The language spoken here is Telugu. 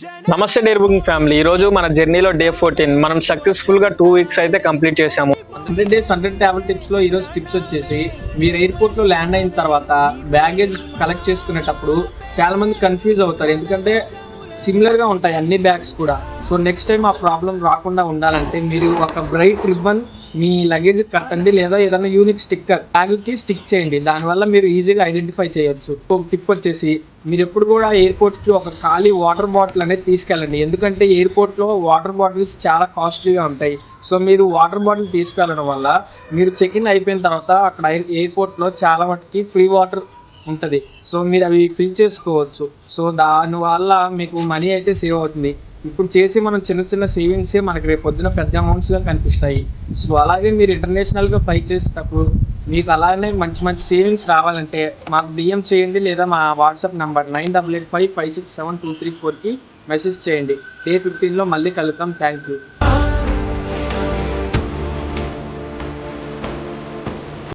నమస్తే డేర్ బుకింగ్ ఫ్యామిలీ. ఈ రోజు మన జర్నీలో డే 14. మనం సక్సెస్ఫుల్ గా 2 వీక్స్ అయితే కంప్లీట్ చేసాము. 100 days 100 travel టిప్స్ లో ఈరోజు టిప్స్ వచ్చేసి, మీరు ఎయిర్పోర్ట్ లో ల్యాండ్ అయిన తర్వాత బ్యాగేజ్ కలెక్ట్ చేసుకునేటప్పుడు చాలా మంది కన్ఫ్యూజ్ అవుతారు, ఎందుకంటే సిమిలర్ గా ఉంటాయి అన్ని బ్యాగ్స్ కూడా. సో నెక్స్ట్ టైం ఆ ప్రాబ్లం రాకుండా ఉండాలంటే మీరు ఒక బ్రైట్ రిబ్బన్ మీ లగేజ్ కట్టండి, లేదా ఏదైనా యూనిక్ స్టిక్కర్ బ్యాగ్కి స్టిక్ చేయండి. దానివల్ల మీరు ఈజీగా ఐడెంటిఫై చేయొచ్చు. ఒక టిప్ వచ్చేసి, మీరు ఎప్పుడు కూడా ఎయిర్పోర్ట్కి ఒక ఖాళీ వాటర్ బాటిల్ అనేది తీసుకెళ్ళండి, ఎందుకంటే ఎయిర్పోర్ట్లో వాటర్ బాటిల్స్ చాలా కాస్ట్లీగా ఉంటాయి. సో మీరు వాటర్ బాటిల్ తీసుకెళ్ళడం వల్ల మీరు చెక్ ఇన్ అయిపోయిన తర్వాత అక్కడ ఎయిర్పోర్ట్లో చాలా మటుకి ఫ్రీ వాటర్ ఉంటుంది. సో మీరు అవి ఫిల్ చేసుకోవచ్చు. సో దానివల్ల మీకు మనీ అయితే సేవ్ అవుతుంది. ఇప్పుడు చేసి మనం చిన్న చిన్న సేవింగ్సే మనకి రేపు పొద్దున పెద్ద అమౌంట్స్గా కనిపిస్తాయి. సో అలాగే మీరు ఇంటర్నేషనల్గా ఫ్లై చేసేటప్పుడు మీకు అలానే మంచి మంచి సేవింగ్స్ రావాలంటే మాకు డిఎం చేయండి, లేదా మా వాట్సాప్ నెంబర్ 9885567234కి మెసేజ్ చేయండి. డే 15లో మళ్ళీ కలుద్దాం. Thank you.